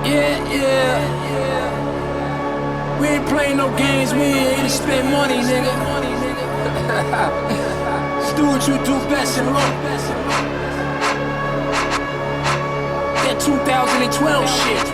Yeah. We ain't playing no games, we ain't here to spend money, nigga. Just do what you do best and look. That 2012 shit.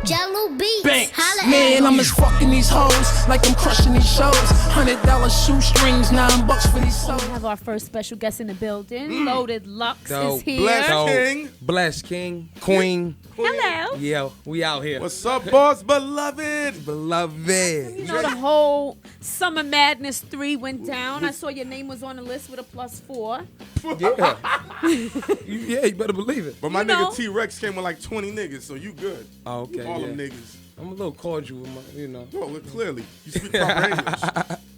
Jello beats. Banks. Holla Man, at I'm me. just fucking these hoes like I'm crushing these shows. $100 shoestrings, $9 for these We souls. have our first special guest in the building. Loaded Lux Dope. is here. Bless So, King. Bless King, Queen. Hello. Yeah, we out here. What's up, boss beloved? Beloved. You know, the whole Summer Madness 3 went down. I saw your name was on the list with a +4. Yeah. Yeah, you better believe it. But my You know. nigga T-Rex came with like 20 niggas, so you good. Oh, okay. All yeah. them niggas. I'm a little cordial with my, Oh, look, clearly. You speak proper English.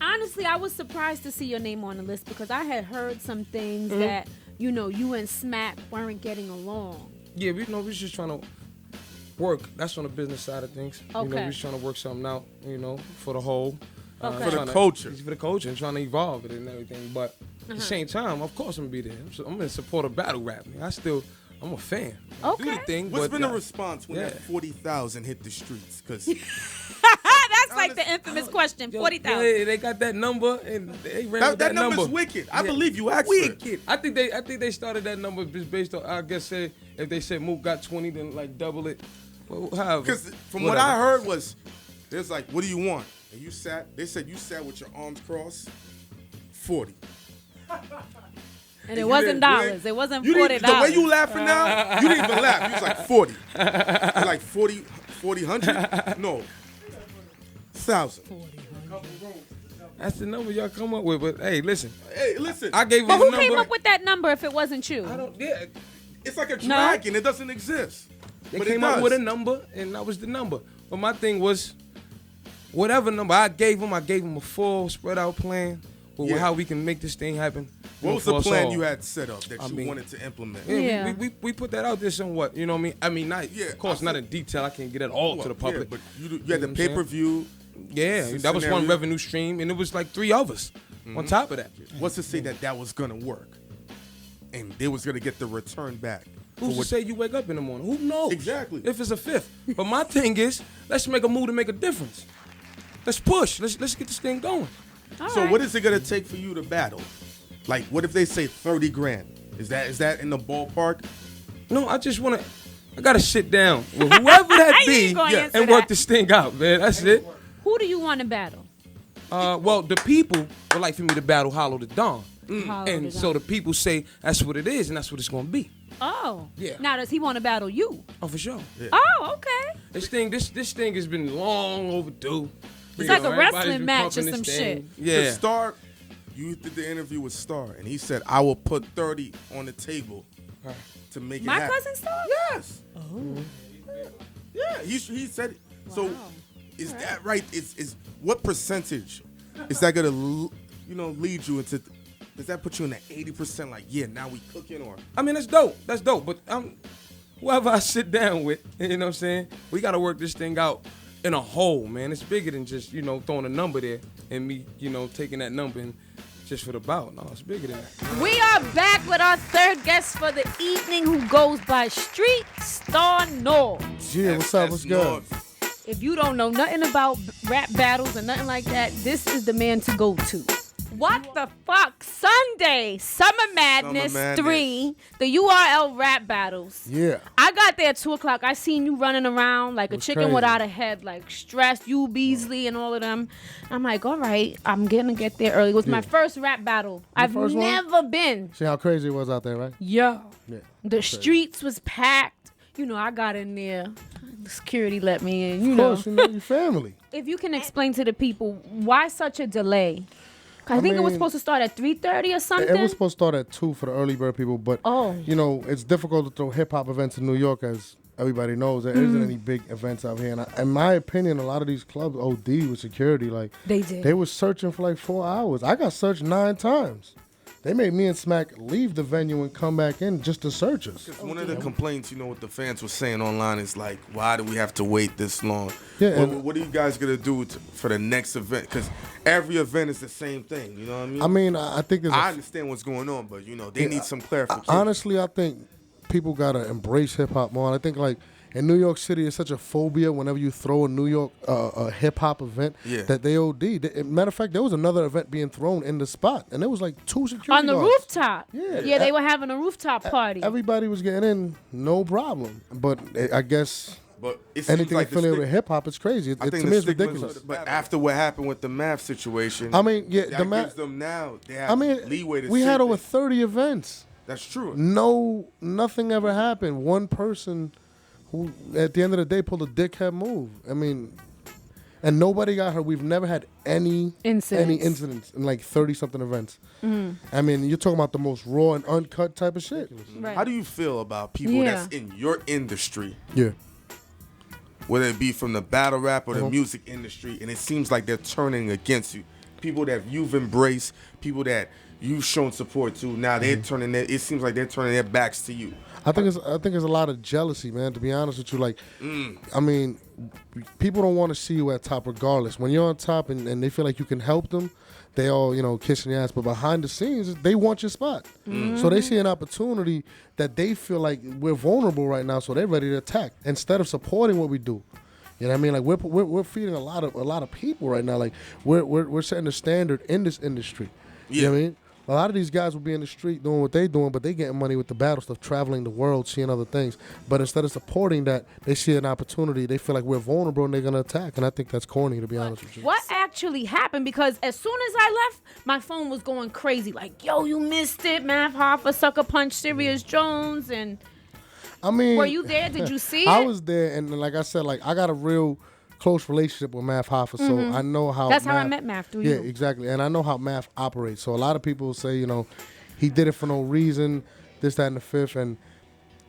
Honestly, I was surprised to see your name on the list because I had heard some things that, you and Smack weren't getting along. Yeah, we just trying to work. That's on the business side of things. Okay. We just trying to work something out, for the whole. Okay. For the trying to- culture. For the culture and trying to evolve it and everything. But at the same time, of course I'm going to be there. I'm in support of battle rap. I'm a fan. Okay. Do the thing, What's but been the response when yeah. that 40,000 hit the streets? Because That's like the infamous question, 40,000. Yeah, they got that number and they ran with that that number's number. wicked. I Yeah. believe you asked for it. Wicked. I think they started that number just based on, I guess, say if they said Mook got 20, then like double it. Well, however. Because from Whatever. what I heard was, there's like, what do you want? And they said you sat with your arms crossed, 40. And it You wasn't didn't- dollars. It wasn't You $40. didn't, the way you laughing now, you didn't even laugh. You was like 40. You're like 40, 100? No. 1,000. That's the number y'all come up with. But hey, listen, Hey, listen. I gave But you the who number. came up with that number if it wasn't you? I don't. Yeah, It's like a No. dragon. It doesn't exist. they But came it up does. with a number, and that was the number. But my thing was, whatever number I gave him a full spread out plan with Yeah. how we can make this thing happen. What was for the us plan all. you had set up that I you mean- wanted to implement? Yeah, Yeah. we put that out there somewhat. You know what I mean? I mean, not Yeah, of course, not in detail. I can't get that all to the public. Yeah, but you had You the know what I'm saying? pay-per-view. Yeah, that was one Scenario. revenue stream, and it was like 3 others on top of that. What's to say that was gonna work, and they was gonna get the return back? for Who's to what- say you wake up in the morning? Who knows? Exactly. If it's a fifth. But my thing is, let's make a move to make a difference. Let's push. Let's get this thing going. All So right. what is it gonna take for you to battle? Like, what if they say 30 grand? Is that in the ballpark? No, I just want to. I gotta sit down with whoever that You be ain't gonna answer and work that. this thing out, man. That's it. Who do you want to battle? Well, the people would like for me to battle Hollow the Dawn. Hollow And the so Dawn. the people say that's what it is, and that's what it's gonna be. Oh. Yeah. Now, does he want to battle you? Oh, for sure. Oh, okay. This thing has been long overdue. It's You like know, a everybody's wrestling been match pumping or this some thing. shit. Yeah. The Star, you did the interview with Star, and he said, I will put 30 on the table to make it My happen. cousin Star? Yes. Oh. Yeah, he said, so Wow. is that right? Is what percentage is that going to, lead you into, does that put you in the 80% like, yeah, now we cooking, or? I mean, that's dope. That's dope. But whoever I sit down with, you know what I'm saying? We got to work this thing out in a whole, man. It's bigger than just, throwing a number there and me, taking that number and just for the bout. No, it's bigger than that. We are back with our third guest for the evening who goes by Street Star Norbes. Yeah, what's up? What's good? If you don't know nothing about rap battles or nothing like that, this is the man to go to. What the fuck? Sunday, Summer Madness, Madness. 3, the URL rap battles. Yeah. I got there at 2 o'clock. I seen you running around like a was chicken crazy. without a head, like stressed, you, Beasley, and all of them. I'm like, all right, I'm gonna get there early. It was my first rap battle. I've first one? never been. See how crazy it was out there, right? Yeah. Yeah. The streets was packed. I got in there. The security let me in, Of course, your family. If you can explain to the people, why such a delay? 'Cause I think it was mean, supposed to start at 3:30 or something. It was supposed to start at 2 for the early bird people, but Oh. it's difficult to throw hip hop events in New York, as everybody knows. There isn't any big events out here. And in my opinion, a lot of these clubs OD with security. Like They did. They was searching for like 4 hours. I got searched 9 times. They made me and Smack leave the venue and come back in just to search us. One of the complaints, what the fans were saying online is like, why do we have to wait this long? Yeah, What, and- what are you guys gonna do for the next event? Because every event is the same thing. You know what I mean? I mean, I think there's I understand what's going on, but they need some clarification. honestly, I think people gotta embrace hip hop more. And I think like in New York City, it's such a phobia whenever you throw a New York a hip hop event that they OD. Matter of fact, there was another event being thrown in the spot, and there was like 2 security on the guards. rooftop. Yeah, they were having a rooftop party. Everybody was getting in, no problem. But I guess. But it seems anything like affiliated with hip hop, it's crazy. I think to me, it's ridiculous. But after what happened with the math situation, I mean, yeah, that the math gives them now. They have leeway to. We say had over that. 30 events. That's true. Nothing ever happened. One person who, at the end of the day, pulled a dickhead move. I mean, and nobody got hurt. We've never had any incidents in like 30-something events. I mean, you're talking about the most raw and uncut type of shit. Right. How do you feel about people that's in your industry? Yeah. Whether it be from the battle rap or the music industry, and it seems like they're turning against you. People that you've embraced, people that you've shown support to, now they're turning it seems like they're turning their backs to you. I think it's a lot of jealousy, man, to be honest with you. Like, I mean, people don't want to see you at top regardless. When you're on top and they feel like you can help them, they all, kissing your ass. But behind the scenes, they want your spot. So they see an opportunity that they feel like we're vulnerable right now, so they're ready to attack instead of supporting what we do. You know what I mean? Like we're feeding a lot of people right now. Like we're setting the standard in this industry. You know what I mean? A lot of these guys will be in the street doing what they're doing, but they getting money with the battle stuff, traveling the world, seeing other things. But instead of supporting that, they see an opportunity. They feel like we're vulnerable and they're going to attack. And I think that's corny, to be honest with you. What actually happened? Because as soon as I left, my phone was going crazy. Like, yo, you missed it. Math Hoffa, Sucker Punch, Sirius Jones. And I mean, were you there? Did you see it? I was there. And like I said, like I got a real close relationship with Math Hoffa, so I know how. That's how I met Math through you. Yeah, exactly, and I know how Math operates. So a lot of people say, he did it for no reason, this, that, and the fifth, and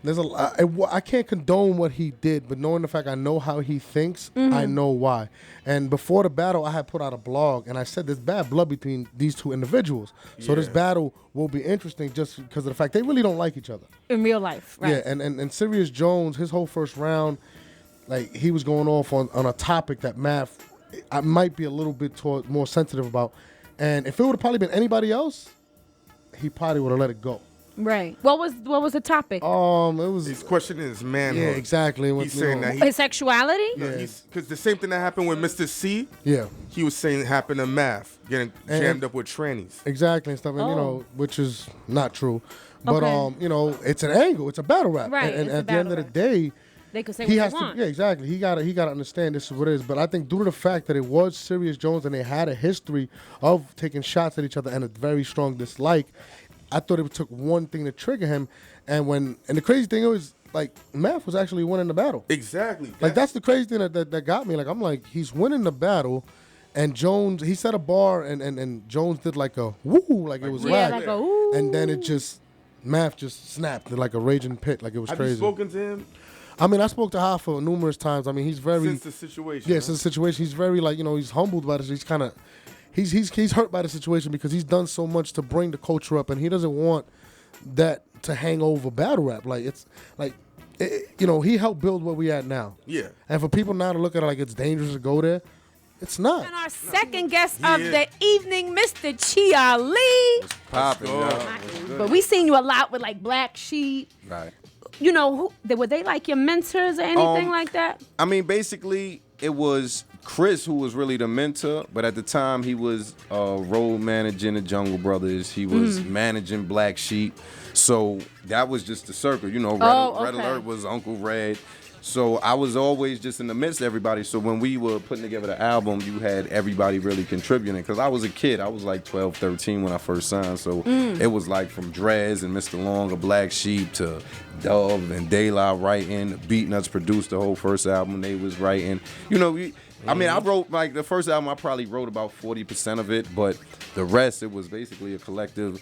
there's I can't condone what he did, but knowing the fact I know how he thinks, I know why. And before the battle, I had put out a blog, and I said there's bad blood between these two individuals. So this battle will be interesting just because of the fact they really don't like each other in real life. Right? Yeah, and Sirius Jones, his whole first round. Like, he was going off on a topic that Math I might be a little bit more sensitive about. And if it would have probably been anybody else, he probably would have let it go. Right. What was the topic? It was He's questioning his manhood. Yeah, exactly. He's saying that his sexuality? because the same thing that happened with Mr. C. Yeah. He was saying happened to Math, getting jammed up with trannies. Exactly and stuff, and which is not true. But it's an angle. It's a battle rap. Right. And at the end of the day, they could say what they want. Yeah, exactly. He gotta understand this is what it is. But I think due to the fact that it was Sirius Jones and they had a history of taking shots at each other and a very strong dislike, I thought it took one thing to trigger him. And the crazy thing was, like, Math was actually winning the battle. Exactly. Like, that's the crazy thing that got me. Like, I'm like, he's winning the battle, and Jones, he set a bar, and Jones did like a woo, like it was whack. Like a woo. And then Math just snapped like a raging pit, like it was crazy. Have you spoken to him? I mean, I spoke to Hoffa numerous times. I mean, he's very Since the situation. Yeah, since the situation, he's very he's humbled by this. He's kind of he's hurt by the situation because he's done so much to bring the culture up, and he doesn't want that to hang over battle rap. Like it's like he helped build where we at now. Yeah. And for people now to look at it like it's dangerous to go there, it's not. And our second guest of the evening, Mr. Chia Lee. Popping, But we seen you a lot with like Black Sheep. Right. Were they like your mentors or anything like that? I mean, basically, it was Chris who was really the mentor, but at the time he was road managing the Jungle Brothers. He was managing Black Sheep. So that was just the circle. Red Alert was Uncle Red. So I was always just in the midst of everybody. So when we were putting together the album, you had everybody really contributing. Because I was a kid. I was like 12, 13 when I first signed. So it was like from Drez and Mr. Long, a Black Sheep, to Dove and De La writing. Beatnuts produced the whole first album. They was writing. I wrote, like, the first album, I probably wrote about 40% of it, but the rest, it was basically a collective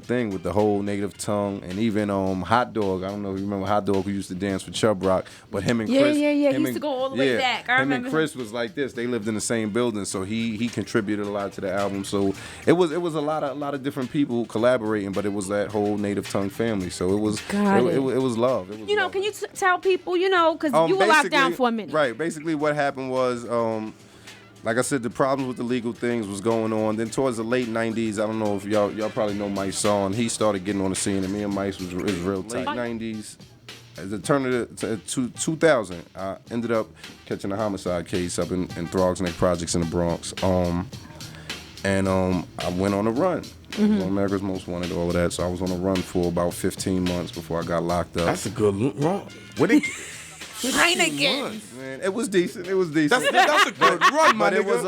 thing with the whole native tongue, and even Hot Dog. I don't know if you remember Hot Dog, who used to dance with Chubb Rock, but him and Chris. Yeah. He used to go all the way back. I remember him and Chris was like this. They lived in the same building, so he contributed a lot to the album. So it was a lot of different people collaborating, but it was that whole native tongue family. So it was it was love. It was love. Can you tell people, because you were locked down for a minute. Right. Basically, what happened was like I said, the problems with the legal things was going on. Then towards the late 90s, I don't know if y'all probably know Mike's song. He started getting on the scene, and me and Mike was real tight. Late 90s, as it turned to 2000, I ended up catching a homicide case up in Throgs Neck Projects in the Bronx. And I went on a run. On America's Most Wanted, all of that. So I was on a run for about 15 months before I got locked up. That's a good run. What did Hynaken. Man, it was decent. That's a good run, my But nigga. it was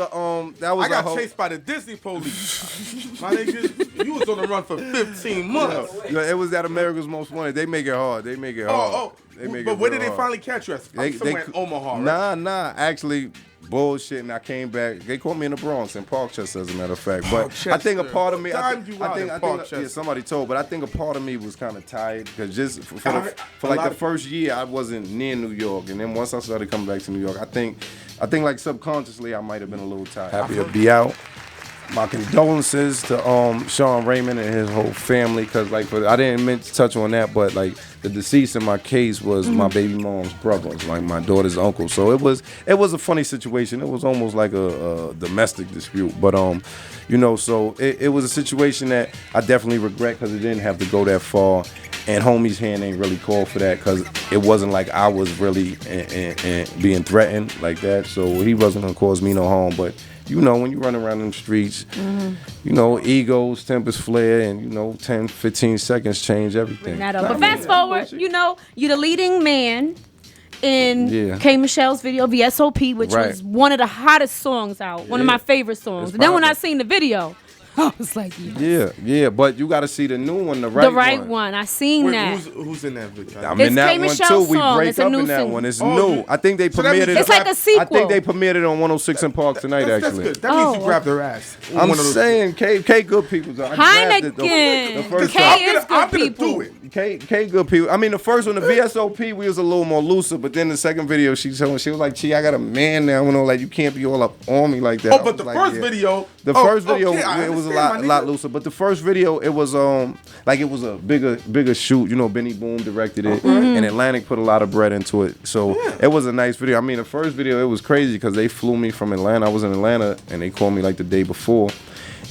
that was I got a whole, chased by the Disney police. My nigga, you was on the run for 15 months. it was that America's Most Wanted. They make it hard. They make it hard. They make but it where real did they hard. finally catch you at? Somewhere in Omaha, right? Nah. Actually, bullshit. And I came back. They caught me in the Bronx, in Parkchester, as a matter of fact. But I think a part of me, I think somebody told, but I think a part of me was kind of tired because just for like the first year, I wasn't near New York, and then once I started coming back to New York, I think like subconsciously I might have been a little tired. Happy to be out. My condolences to Sean Raymond and his whole family, because like I didn't meant to touch on that, but like the deceased in my case was my baby mom's brother, like my daughter's uncle. So it was a funny situation. It was almost like a domestic dispute, but so it was a situation that I definitely regret because it didn't have to go that far. And homie's hand ain't really called for that because it wasn't like I was really being threatened like that. So he wasn't gonna cause me no harm, but. When you run around in the streets, egos, tempers flare, and 10, 15 seconds change everything. But fast forward, you're the leading man in K.Michelle's video, VSOP, which was one of the hottest songs out, one of my favorite songs. And then when I seen the video, I was like, yeah, but you got to see the new one, the right one. I seen that. Who's in that video? I'm in that one too. We break it's a up new in that single. one. It's new. I think they premiered it. It's like a sequel. I think they premiered it on 106 in Park tonight. That's Actually, good. That means you grabbed her ass. I'm saying K good people. Hynaken. K is good people. K good people. I mean, the first one, the VSOP, we was a little more looser, but then the second video, she was like, "Gee, I got a man now. Like you can't be all up on me like that." Oh, but the first video, it was a lot looser. But the first video, it was it was a bigger shoot. Benny Boom directed it, and Atlantic put a lot of bread into it. So it was a nice video. I mean, the first video, it was crazy because they flew me from Atlanta. I was in Atlanta, and they called me like the day before.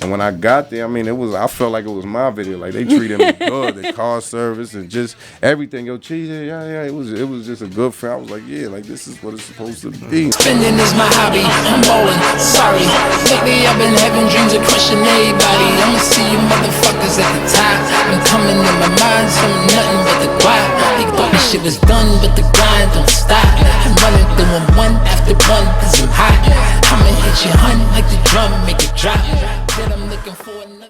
And when I got there, I mean, I felt like it was my video. Like they treated me good, the car service and just everything. Yo, cheese, yeah. It was just a good friend. I was like, yeah, like this is what it's supposed to be. Spending is my hobby, I'm ballin', sorry. Lately I've been having dreams of crushing everybody. I'ma see you motherfuckers at the top. Been coming in my mind, some nothing but the guap. They thought this shit was done, but the grind don't stop. I'm running through them one after one, cause I'm hot. I'ma hit you, hun, like the drum, make it drop. Then I'm looking for another.